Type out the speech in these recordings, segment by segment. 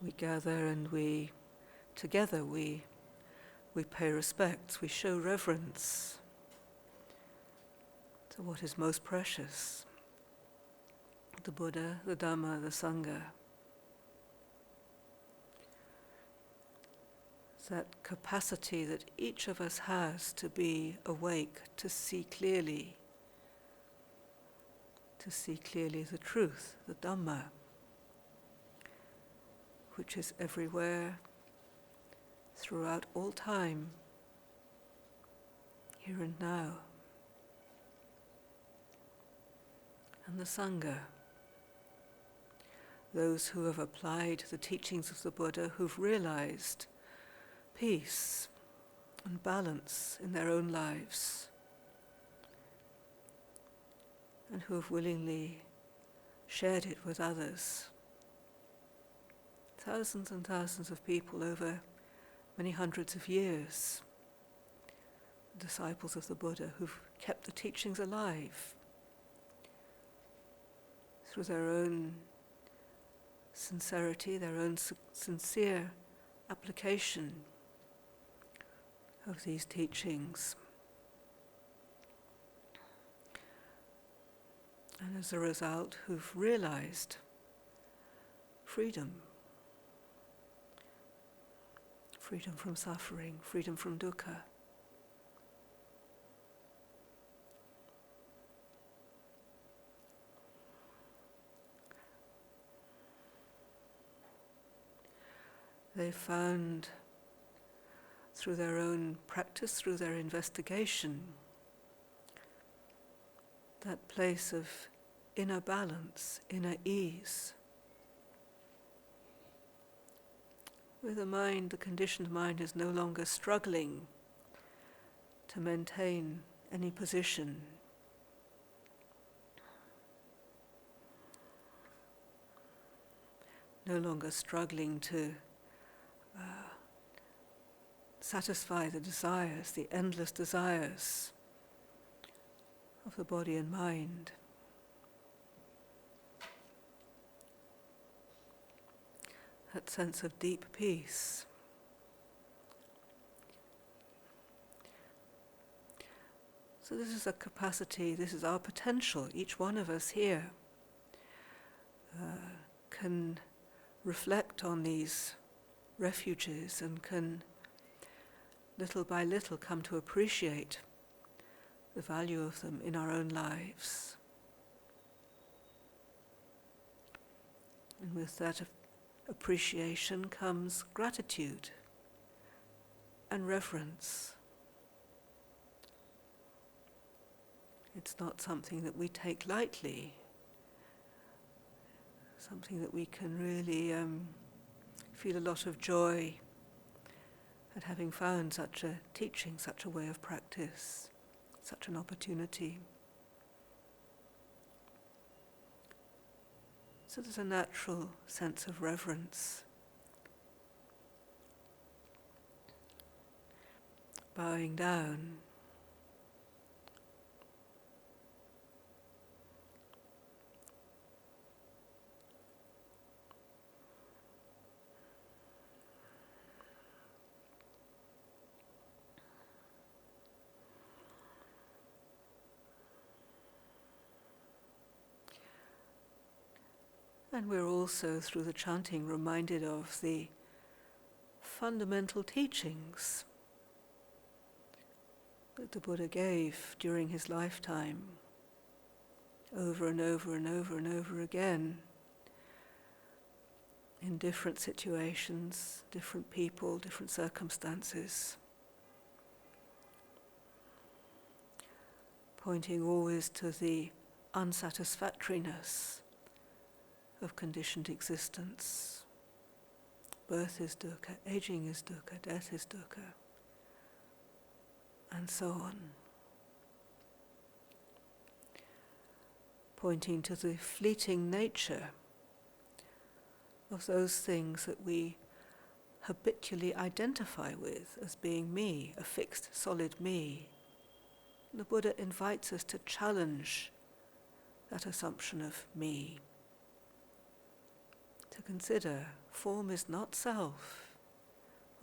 We gather and together we pay respects, we show reverence to what is most precious, the Buddha, the Dhamma, the Sangha. It's that capacity that each of us has to be awake, to see clearly the truth, the Dhamma, which is everywhere, throughout all time, here and now. And the Sangha, those who have applied the teachings of the Buddha, who've realized peace and balance in their own lives, and who have willingly shared it with others. Thousands and thousands of people over many hundreds of years, disciples of the Buddha who've kept the teachings alive through their own sincerity, their own sincere application of these teachings. And as a result, who've realized freedom from suffering, freedom from dukkha. They found through their own practice, through their investigation, that place of inner balance, inner ease, where the mind, the conditioned mind, is no longer struggling to maintain any position. No longer struggling to satisfy the desires, the endless desires of the body and mind. That sense of deep peace. So this is a capacity, this is our potential. Each one of us here can reflect on these refuges and can little by little come to appreciate the value of them in our own lives. And with that appreciation comes gratitude and reverence. It's not something that we take lightly, something that we can really feel a lot of joy at having found such a teaching, such a way of practice, such an opportunity. So there's a natural sense of reverence. Bowing down. And we're also, through the chanting, reminded of the fundamental teachings that the Buddha gave during his lifetime, over and over and over and over again, in different situations, different people, different circumstances, pointing always to the unsatisfactoriness of conditioned existence. Birth is dukkha, aging is dukkha, death is dukkha, and so on. Pointing to the fleeting nature of those things that we habitually identify with as being me, a fixed, solid me. The Buddha invites us to challenge that assumption of me. to consider form is not self,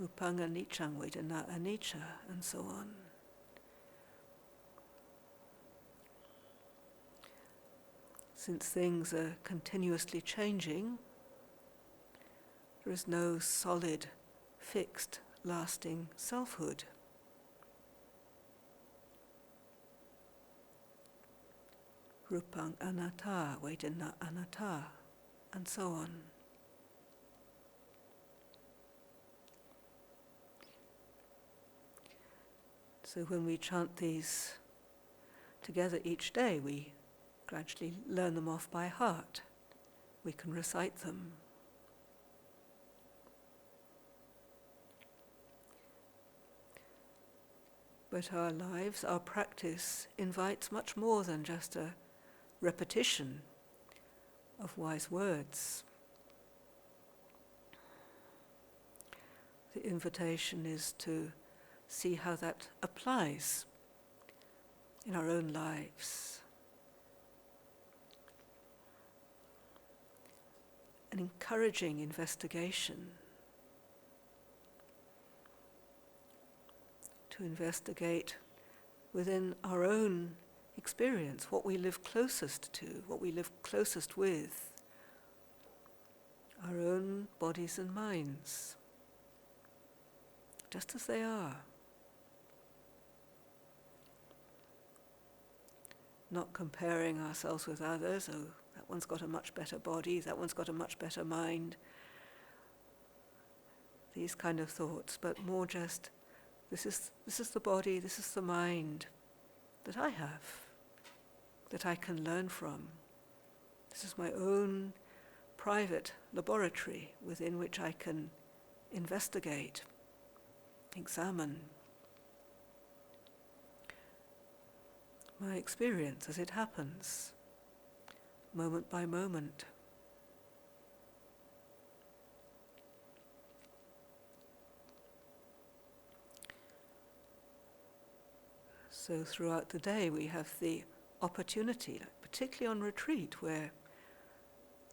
rupang anicchang vedana anicca, and so on. Since things are continuously changing, there is no solid, fixed, lasting selfhood. Rupang anatta, vedana anatta, and so on. So when we chant these together each day, we gradually learn them off by heart. We can recite them. But our lives, our practice invites much more than just a repetition of wise words. The invitation is to see how that applies in our own lives. An encouraging investigation. To investigate within our own experience what we live closest to, what we live closest with, our own bodies and minds, just as they are. Not comparing ourselves with others. Oh, that one's got a much better body, that one's got a much better mind. These kind of thoughts, but more just, this is the body, this is the mind that I have, that I can learn from. This is my own private laboratory within which I can investigate, examine my experience as it happens, moment by moment. So throughout the day we have the opportunity, particularly on retreat, where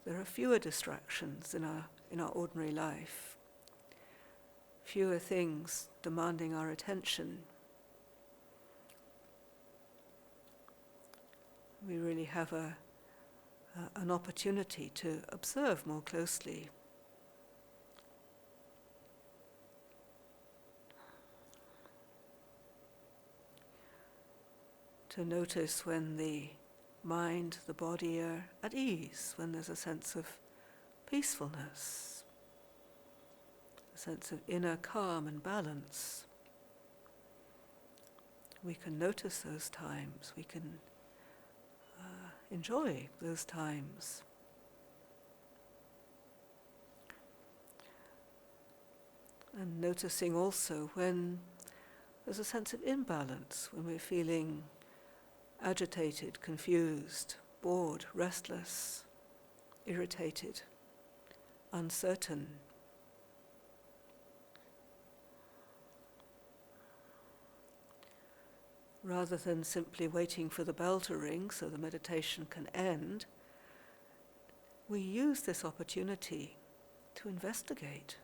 there are fewer distractions in our ordinary life, fewer things demanding our attention. We really have an opportunity to observe more closely. To notice when the mind, the body are at ease, when there's a sense of peacefulness, a sense of inner calm and balance. We can notice those times, we can enjoy those times. And noticing also when there's a sense of imbalance, when we're feeling agitated, confused, bored, restless, irritated, uncertain. Rather than simply waiting for the bell to ring so the meditation can end, we use this opportunity to investigate.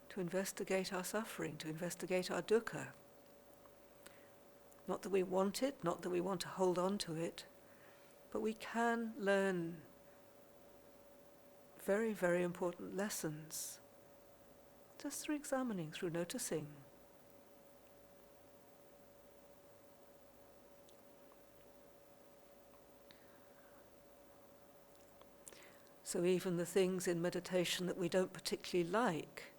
To investigate our suffering, to investigate our dukkha. Not that we want it, not that we want to hold on to it, but we can learn very, very important lessons just through examining, through noticing. So even the things in meditation that we don't particularly like,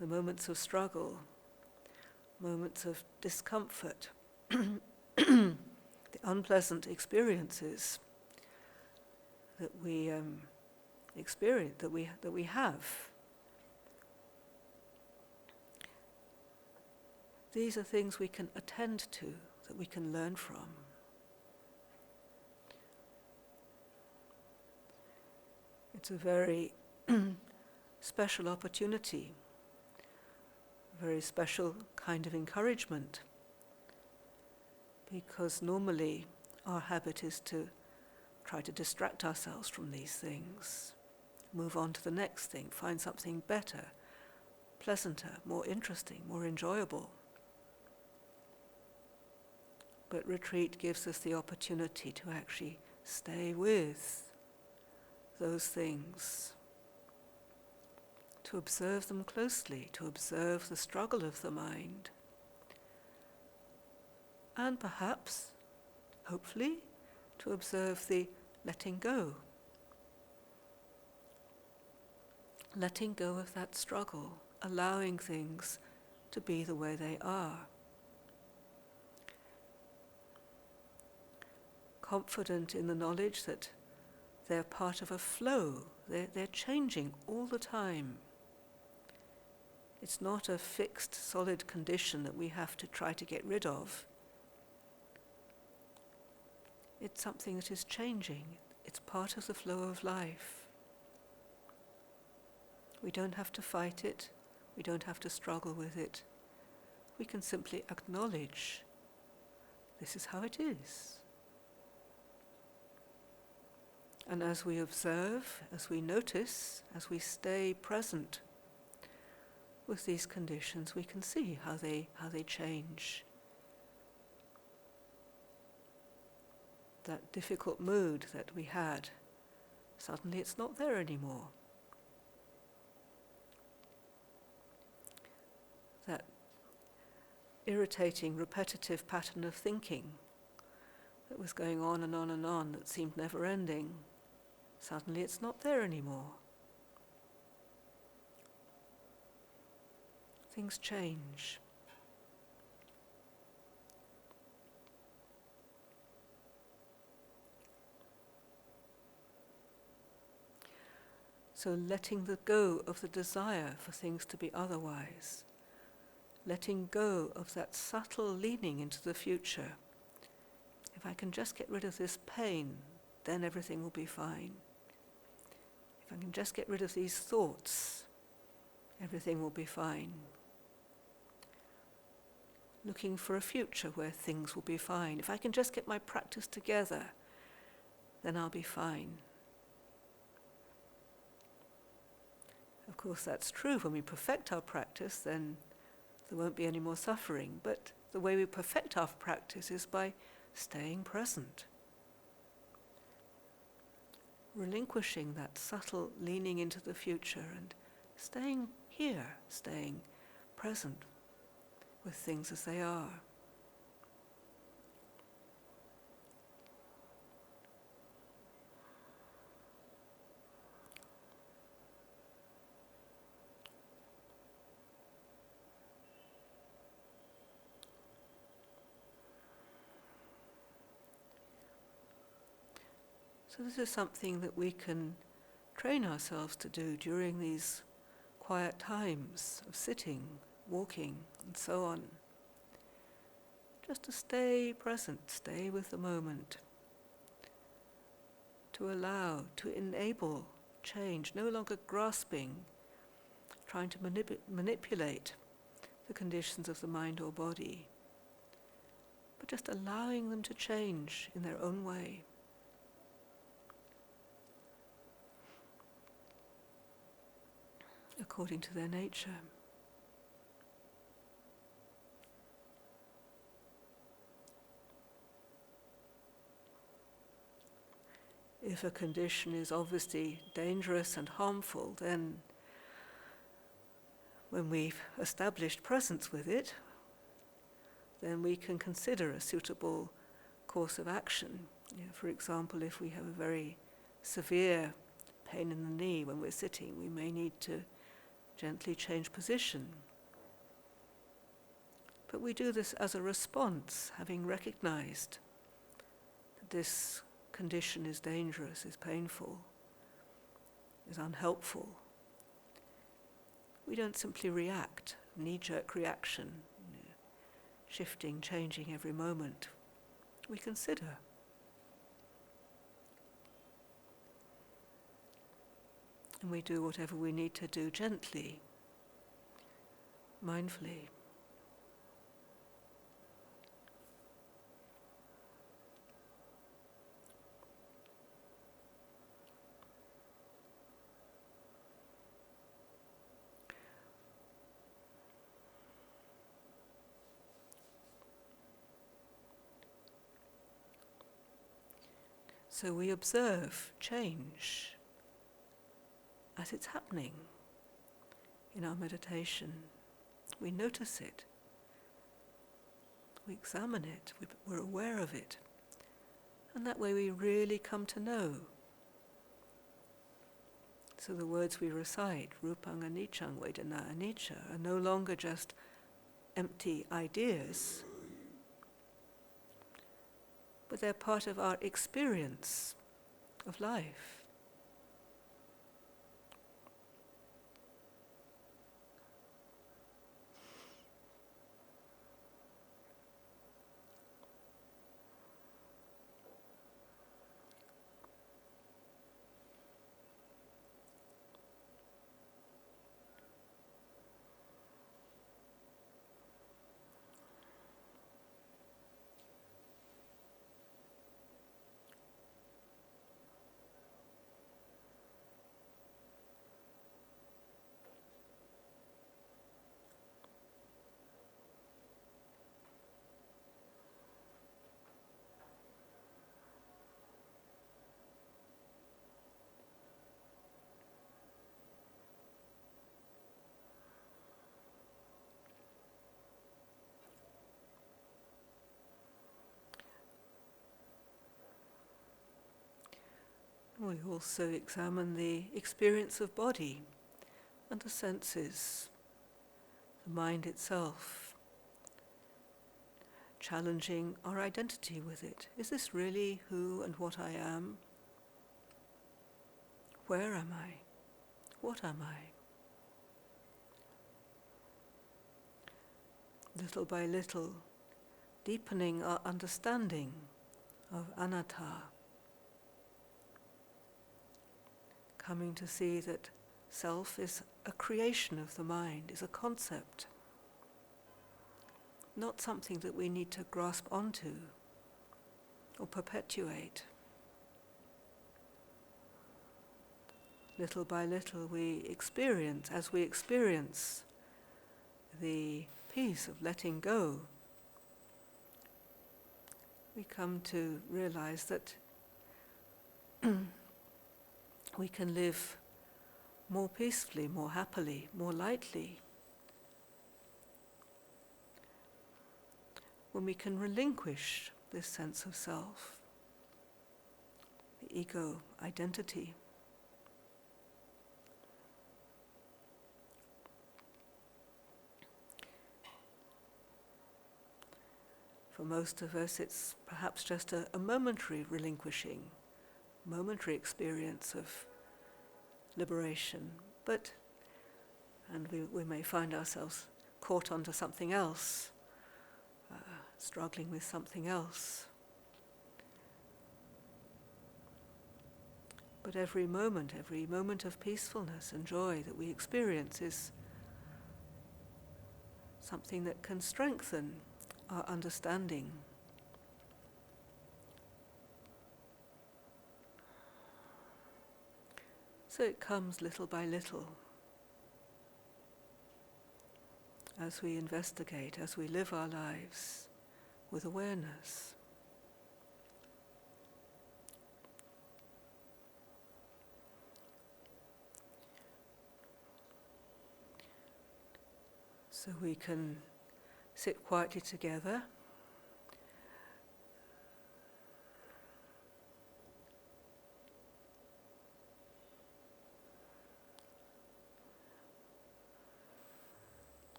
the moments of struggle, moments of discomfort, the unpleasant experiences that we experience, that we have. These are things we can attend to, that we can learn from. It's a very special opportunity, a very special kind of encouragement, because normally our habit is to try to distract ourselves from these things, move on to the next thing, find something better, pleasanter, more interesting, more enjoyable. But retreat gives us the opportunity to actually stay with those things, to observe them closely, to observe the struggle of the mind, and perhaps, hopefully, to observe the letting go. Letting go of that struggle, allowing things to be the way they are. Confident in the knowledge that they're part of a flow, they're changing all the time. It's not a fixed, solid condition that we have to try to get rid of. It's something that is changing. It's part of the flow of life. We don't have to fight it. We don't have to struggle with it. We can simply acknowledge this is how it is. And as we observe, as we notice, as we stay present with these conditions, we can see how they change. That difficult mood that we had, suddenly it's not there anymore. That irritating, repetitive pattern of thinking that was going on and on and on, that seemed never ending, suddenly it's not there anymore. Things change. So letting go of the desire for things to be otherwise, letting go of that subtle leaning into the future. If I can just get rid of this pain, then everything will be fine. If I can just get rid of these thoughts, everything will be fine. Looking for a future where things will be fine. If I can just get my practice together, then I'll be fine. Of course, that's true. When we perfect our practice, then there won't be any more suffering. But the way we perfect our practice is by staying present. Relinquishing that subtle leaning into the future and staying here, staying present with things as they are. So this is something that we can train ourselves to do during these quiet times of sitting, walking, and so on. Just to stay present, stay with the moment. To allow, to enable change, no longer grasping, trying to manipulate the conditions of the mind or body, but just allowing them to change in their own way. According to their nature. If a condition is obviously dangerous and harmful, then when we've established presence with it, then we can consider a suitable course of action. For example, if we have a very severe pain in the knee when we're sitting, we may need to gently change position. But we do this as a response, having recognized that this condition is dangerous, is painful, is unhelpful. We don't simply react, knee-jerk reaction, shifting, changing every moment. We consider. And we do whatever we need to do gently, mindfully. So we observe change as it's happening in our meditation. We notice it. We examine it. We're aware of it. And that way we really come to know. So the words we recite, rupang anicchang vedana anicca, are no longer just empty ideas, but they're part of our experience of life. We also examine the experience of body and the senses, the mind itself, challenging our identity with it. Is this really who and what I am? Where am I? What am I? Little by little, deepening our understanding of anatta, coming to see that self is a creation of the mind, is a concept, not something that we need to grasp onto or perpetuate. Little by little we experience, as we experience the peace of letting go, we come to realize that we can live more peacefully, more happily, more lightly when we can relinquish this sense of self, the ego identity. For most of us, it's perhaps just a momentary relinquishing, momentary experience of liberation, and we may find ourselves caught onto something else, struggling with something else. But every moment of peacefulness and joy that we experience is something that can strengthen our understanding. So it comes little by little as we investigate, as we live our lives with awareness. So we can sit quietly together.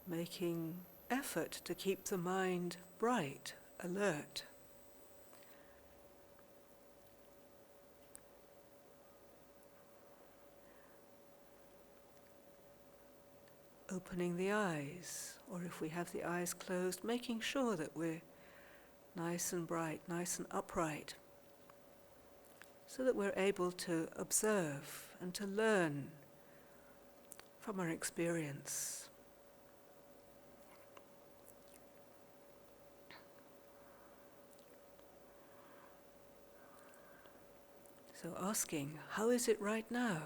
Making effort to keep the mind bright, alert. Opening the eyes, or if we have the eyes closed, making sure that we're nice and bright, nice and upright, so that we're able to observe and to learn from our experience. So asking, how is it right now?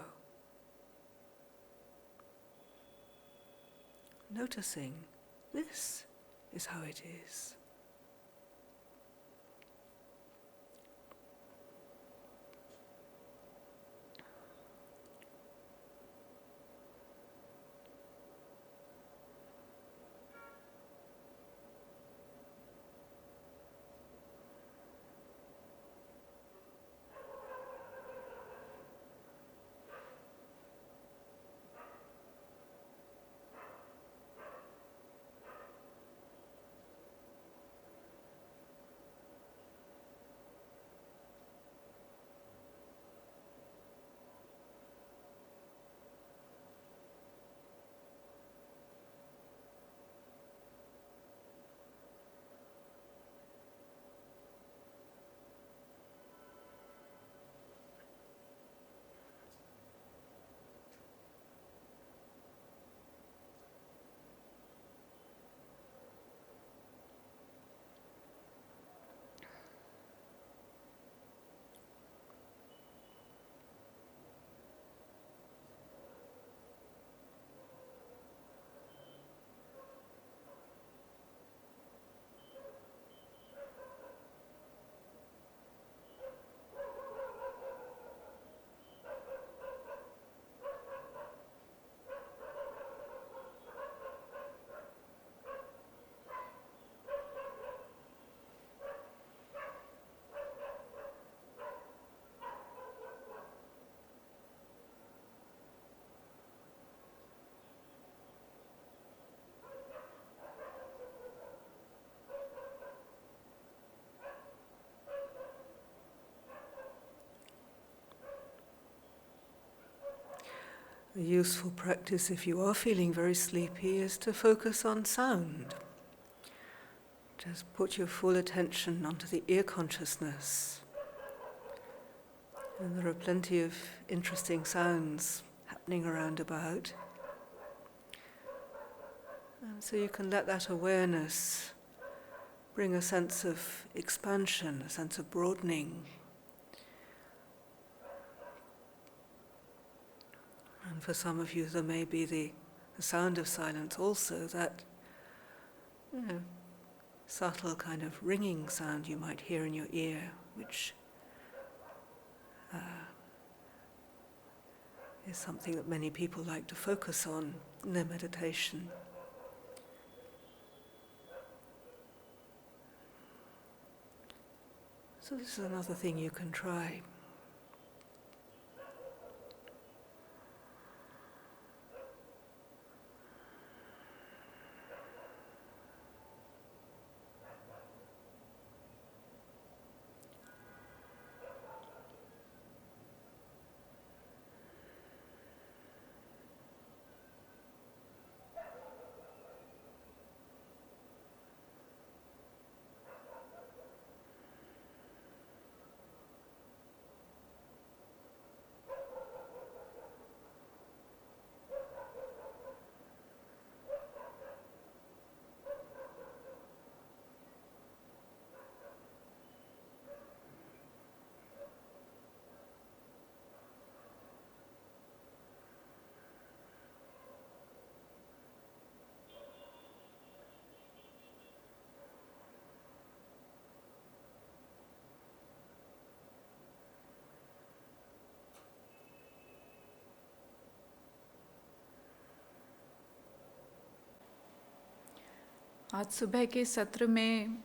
noticing this is how it is. A useful practice if you are feeling very sleepy is to focus on sound. Just put your full attention onto the ear consciousness. And there are plenty of interesting sounds happening around about. And so you can let that awareness bring a sense of expansion, a sense of broadening. And for some of you there may be the sound of silence also, that subtle kind of ringing sound you might hear in your ear, which is something that many people like to focus on in their meditation. So this is another thing you can try. आज सुबह के सत्र में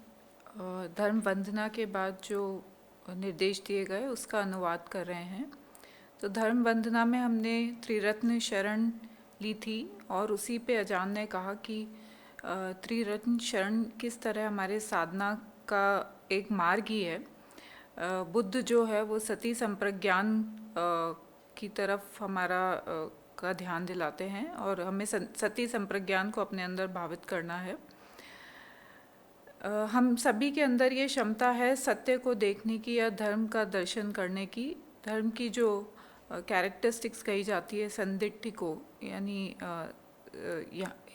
धर्म वंदना के बाद जो निर्देश दिए गए उसका अनुवाद कर रहे हैं। तो धर्म वंदना में हमने त्रिरत्न शरण ली थी और उसी पे अजान ने कहा कि त्रिरत्न शरण किस तरह हमारे साधना का एक मार्ग ही है। बुद्ध जो है वो सती संप्रज्ञान की तरफ हमारा का ध्यान दिलाते हैं और हमें सती संप्रज्ञान को अपने अंदर भावित करना है। हम सभी के अंदर ये क्षमता है सत्य को देखने की या धर्म का दर्शन करने की। धर्म की जो कैरेक्टरिस्टिक्स कही जाती है संदिग्ध को, यानी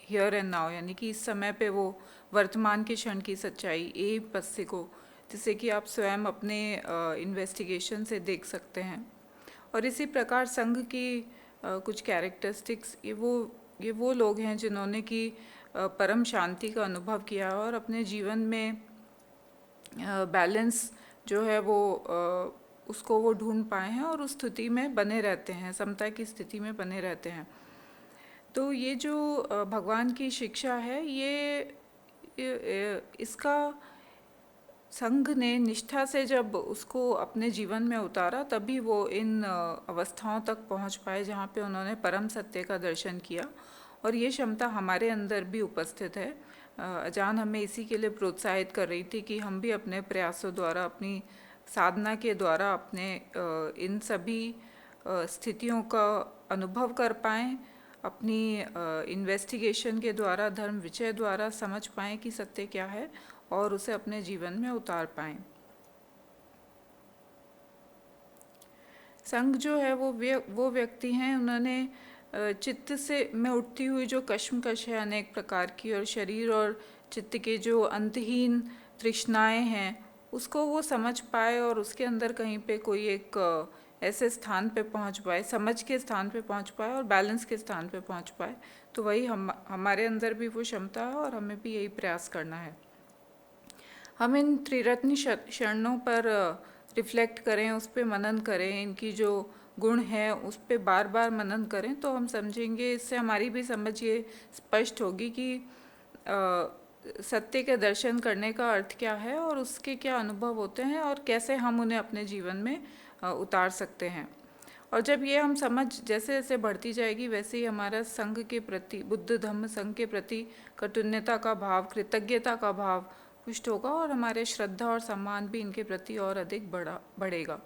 हियर एंड नाउ, यानी कि इस समय पे वो वर्तमान के क्षण की सच्चाई ए पस्य को, जिसे कि आप स्वयं अपने इन्वेस्टिगेशन से देख सकते हैं। और इसी प्रकार संघ की कुछ कैरेक्टरिस्टिक्स, ये वो ये वो लोग हैं जिन्होंने कि परम शांति का अनुभव किया और अपने जीवन में बैलेंस जो है वो उसको वो ढूंढ पाए हैं और उस स्थिति में बने रहते हैं, समता की स्थिति में बने रहते हैं। तो ये जो भगवान की शिक्षा है, ये इसका संघ ने निष्ठा से जब उसको अपने जीवन में उतारा, तभी वो इन अवस्थाओं तक पहुंच पाए जहाँ पे उन्होंने परम सत्य का दर्शन किया। और ये क्षमता हमारे अंदर भी उपस्थित है। अजान हमें इसी के लिए प्रोत्साहित कर रही थी कि हम भी अपने प्रयासों द्वारा, अपनी साधना के द्वारा अपने इन सभी स्थितियों का अनुभव कर पाएँ, अपनी इन्वेस्टिगेशन के द्वारा, धर्म विषय द्वारा समझ पाएँ कि सत्य क्या है और उसे अपने जीवन में उतार पाएँ। संघ जो है वो व्यक्ति हैं, उन्होंने चित्त से में उठती हुई जो कश्मकश है अनेक प्रकार की, और शरीर और चित्त के जो अंतहीन तृष्णाएं हैं उसको वो समझ पाए और उसके अंदर कहीं पे कोई एक ऐसे स्थान पे पहुंच पाए, समझ के स्थान पे पहुंच पाए और बैलेंस के स्थान पे पहुंच पाए। तो वही हमारे अंदर भी वो क्षमता है और हमें भी यही प्रयास करना है। हम इन त्रिरत्न शरणों पर रिफ्लेक्ट करें, उस पर मनन करें, इनकी जो गुण है उस पर बार बार मनन करें, तो हम समझेंगे, इससे हमारी भी समझ ये स्पष्ट होगी कि सत्य के दर्शन करने का अर्थ क्या है और उसके क्या अनुभव होते हैं और कैसे हम उन्हें अपने जीवन में उतार सकते हैं। और जब ये हम समझ जैसे जैसे बढ़ती जाएगी, वैसे ही हमारा संघ के प्रति, बुद्ध धम्म संघ के प्रति कृतज्ञता का भाव, कृतज्ञता का भाव पुष्ट होगा और हमारे श्रद्धा और सम्मान भी इनके प्रति और अधिक बढ़ेगा।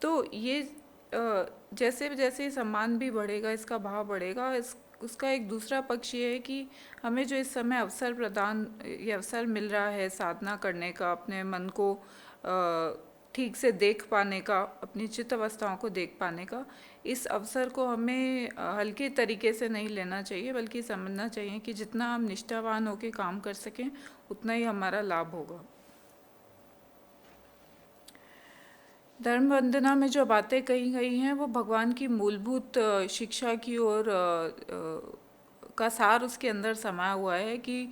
तो ये जैसे जैसे सम्मान भी बढ़ेगा, इसका भाव बढ़ेगा, उसका एक दूसरा पक्ष ये है कि हमें जो इस समय ये अवसर मिल रहा है साधना करने का, अपने मन को ठीक से देख पाने का, अपनी चित्त अवस्थाओं को देख पाने का, इस अवसर को हमें हल्के तरीके से नहीं लेना चाहिए, बल्कि समझना चाहिए कि जितना हम निष्ठावान होकर काम कर सकें उतना ही हमारा लाभ होगा। धर्म वंदना में जो बातें कही गई हैं वो भगवान की मूलभूत शिक्षा की ओर का सार उसके अंदर समाया हुआ है कि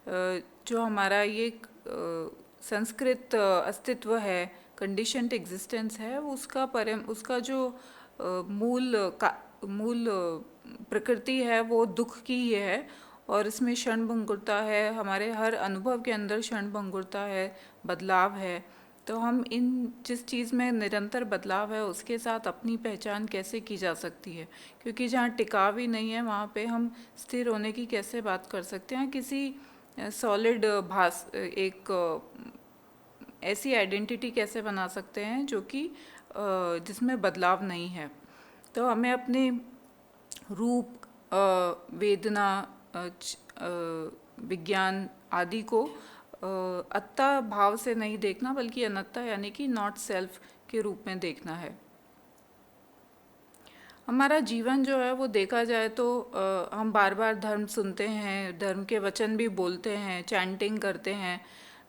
जो हमारा ये संस्कृत अस्तित्व है, कंडीशन्ड एग्जिस्टेंस है, उसका जो मूल प्रकृति है वो दुख की ही है और इसमें क्षणभंगुरता है, हमारे हर अनुभव के अंदर क्षणभंगुरता है, बदलाव है। तो हम जिस चीज़ में निरंतर बदलाव है उसके साथ अपनी पहचान कैसे की जा सकती है, क्योंकि जहाँ टिकाव ही नहीं है वहाँ पे हम स्थिर होने की कैसे बात कर सकते हैं, किसी सॉलिड एक ऐसी आइडेंटिटी कैसे बना सकते हैं जो कि जिसमें बदलाव नहीं है। तो हमें अपने रूप, वेदना, विज्ञान आदि को अत्ता भाव से नहीं देखना, बल्कि अनत्ता यानी कि नॉट सेल्फ के रूप में देखना है। हमारा जीवन जो है वो देखा जाए तो हम बार बार धर्म सुनते हैं, धर्म के वचन भी बोलते हैं, चैंटिंग करते हैं,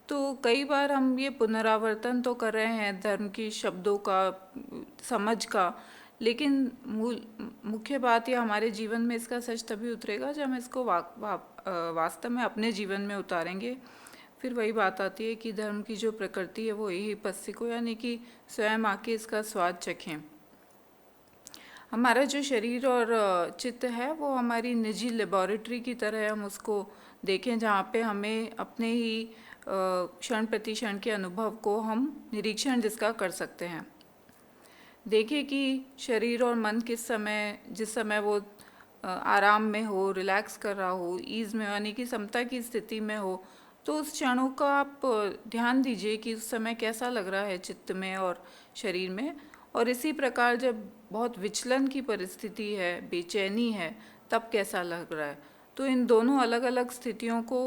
तो कई बार हम ये पुनरावर्तन तो कर रहे हैं धर्म की शब्दों का, समझ का, लेकिन मुख्य बात यह हमारे जीवन में इसका सच तभी उतरेगा जब हम इसको वास्तव में अपने जीवन में उतारेंगे। फिर वही बात आती है कि धर्म की जो प्रकृति है वो यही पस्सिको, यानी कि स्वयं आके इसका स्वाद चखें। हमारा जो शरीर और चित्त है वो हमारी निजी लेबोरेटरी की तरह हम उसको देखें, जहाँ पे हमें अपने ही क्षण प्रति क्षण के अनुभव को हम निरीक्षण जिसका कर सकते हैं। देखिए कि शरीर और मन जिस समय वो आराम में हो, रिलैक्स कर रहा हो, ईज में यानी कि समता की स्थिति में हो, तो उस क्षणों का आप ध्यान दीजिए कि उस समय कैसा लग रहा है चित्त में और शरीर में। और इसी प्रकार जब बहुत विचलन की परिस्थिति है, बेचैनी है, तब कैसा लग रहा है। तो इन दोनों अलग अलग स्थितियों को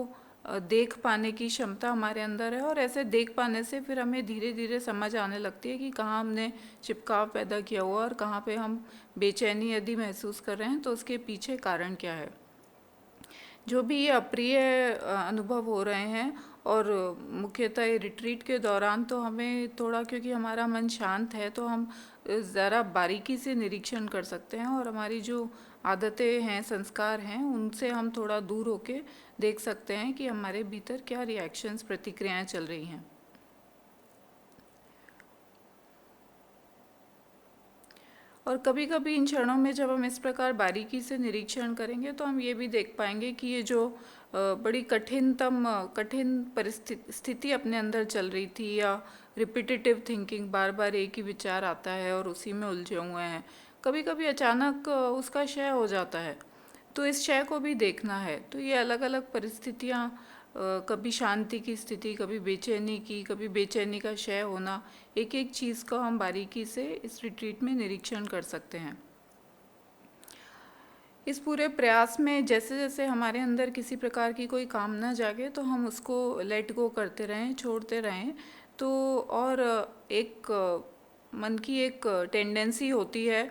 देख पाने की क्षमता हमारे अंदर है और ऐसे देख पाने से फिर हमें धीरे धीरे समझ आने लगती है कि कहाँ हमने चिपकाव पैदा किया हुआ और कहाँ पे हम बेचैनी यदि महसूस कर रहे हैं तो उसके पीछे कारण क्या है। जो भी ये अप्रिय अनुभव हो रहे हैं, और मुख्यतः रिट्रीट के दौरान तो हमें थोड़ा, क्योंकि हमारा मन शांत है, तो हम ज़रा बारीकी से निरीक्षण कर सकते हैं और हमारी जो आदतें हैं, संस्कार हैं, उनसे हम थोड़ा दूर होके देख सकते हैं कि हमारे भीतर क्या रिएक्शंस, प्रतिक्रियाएं चल रही हैं। और कभी कभी इन क्षणों में जब हम इस प्रकार बारीकी से निरीक्षण करेंगे तो हम ये भी देख पाएंगे कि ये जो बड़ी कठिन परिस्थिति स्थिति अपने अंदर चल रही थी, या रिपीटेटिव थिंकिंग, बार बार एक ही विचार आता है और उसी में उलझे हुए हैं, कभी कभी अचानक उसका क्षय हो जाता है। तो इस क्षय को भी देखना है। तो ये अलग अलग परिस्थितियाँ, कभी शांति की स्थिति, कभी बेचैनी की, कभी बेचैनी का क्षय होना, एक एक चीज़ का हम बारीकी से इस रिट्रीट में निरीक्षण कर सकते हैं। इस पूरे प्रयास में जैसे जैसे हमारे अंदर किसी प्रकार की कोई कामना जागे तो हम उसको लेट गो करते रहें, छोड़ते रहें। तो और एक मन की एक टेंडेंसी होती है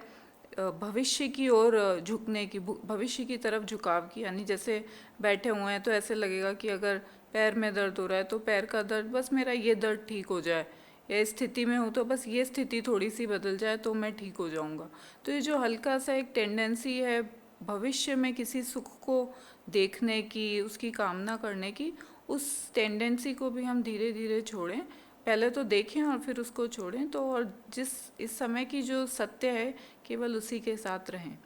भविष्य की ओर झुकने की, भविष्य की तरफ झुकाव की। यानी जैसे बैठे हुए हैं तो ऐसे लगेगा कि अगर पैर में दर्द हो रहा है तो पैर का दर्द, बस मेरा ये दर्द ठीक हो जाए, या इस स्थिति में हूँ तो बस ये स्थिति थोड़ी सी बदल जाए तो मैं ठीक हो जाऊँगा। तो ये जो हल्का सा एक टेंडेंसी है भविष्य में किसी सुख को देखने की, उसकी कामना करने की, उस टेंडेंसी को भी हम धीरे धीरे छोड़ें। पहले तो देखें और फिर उसको छोड़ें। तो और जिस इस समय की जो सत्य है केवल उसी के साथ रहें।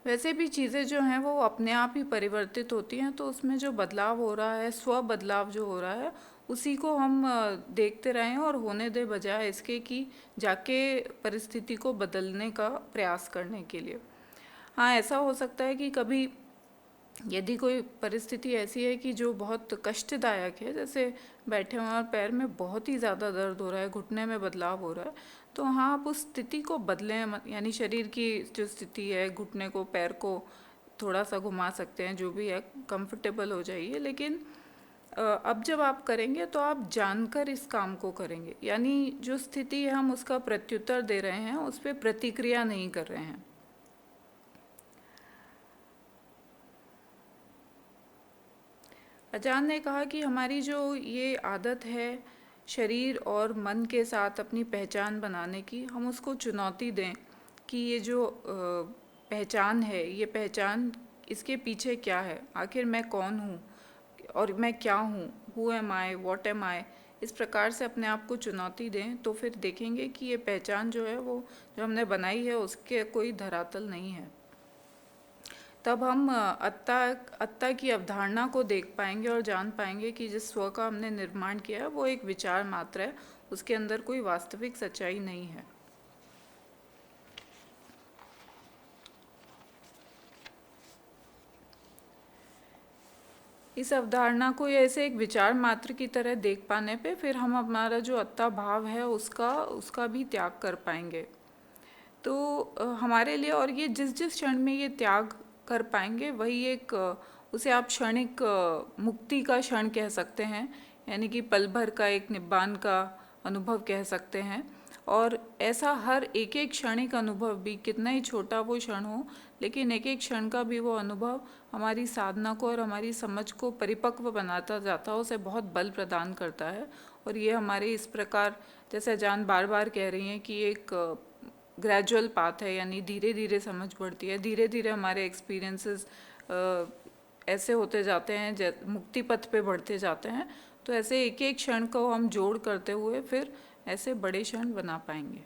वैसे भी चीज़ें जो हैं वो अपने आप ही परिवर्तित होती हैं, तो उसमें जो बदलाव हो रहा है, स्व बदलाव जो हो रहा है, उसी को हम देखते रहें और होने दे, बजाय इसके कि जाके परिस्थिति को बदलने का प्रयास करने के लिए। हाँ, ऐसा हो सकता है कि कभी यदि कोई परिस्थिति ऐसी है कि जो बहुत कष्टदायक है, जैसे बैठे हुए और पैर में बहुत ही ज़्यादा दर्द हो रहा है, घुटने में बदलाव हो रहा है, तो हाँ, आप उस स्थिति को बदलें। यानी शरीर की जो स्थिति है, घुटने को, पैर को थोड़ा सा घुमा सकते हैं, जो भी है, कंफर्टेबल हो जाइए। लेकिन अब जब आप करेंगे तो आप जानकर इस काम को करेंगे। यानी जो स्थिति है हम उसका प्रत्युत्तर दे रहे हैं, उस पर प्रतिक्रिया नहीं कर रहे हैं। अजान ने कहा कि हमारी जो ये आदत है शरीर और मन के साथ अपनी पहचान बनाने की, हम उसको चुनौती दें कि ये जो पहचान है, ये पहचान, इसके पीछे क्या है, आखिर मैं कौन हूँ और मैं क्या हूँ, who am I, what am I. इस प्रकार से अपने आप को चुनौती दें तो फिर देखेंगे कि ये पहचान जो है वो जो हमने बनाई है उसके कोई धरातल नहीं है। तब हम अत्ता की अवधारणा को देख पाएंगे और जान पाएंगे कि जिस स्व का हमने निर्माण किया है वो एक विचार मात्र है, उसके अंदर कोई वास्तविक सच्चाई नहीं है। इस अवधारणा को ऐसे एक विचार मात्र की तरह देख पाने पे फिर हम हमारा जो अत्ता भाव है उसका भी त्याग कर पाएंगे। तो हमारे लिए, और ये जिस जिस क्षण में ये त्याग कर पाएंगे वही एक उसे आप क्षणिक मुक्ति का क्षण कह सकते हैं, यानी कि पल भर का एक निब्बान का अनुभव कह सकते हैं। और ऐसा हर एक एक क्षणिक अनुभव भी, कितना ही छोटा वो क्षण हो, लेकिन एक एक क्षण का भी वो अनुभव हमारी साधना को और हमारी समझ को परिपक्व बनाता जाता है, उसे बहुत बल प्रदान करता है। और ये हमारे इस प्रकार, जैसे जान बार बार कह रही हैं कि एक ग्रेजुअल पाथ है, यानी धीरे धीरे समझ बढ़ती है, धीरे धीरे हमारे एक्सपीरियंसेस ऐसे होते जाते हैं, मुक्ति पथ पे बढ़ते जाते हैं। तो ऐसे एक एक क्षण को हम जोड़ करते हुए फिर ऐसे बड़े क्षण बना पाएंगे।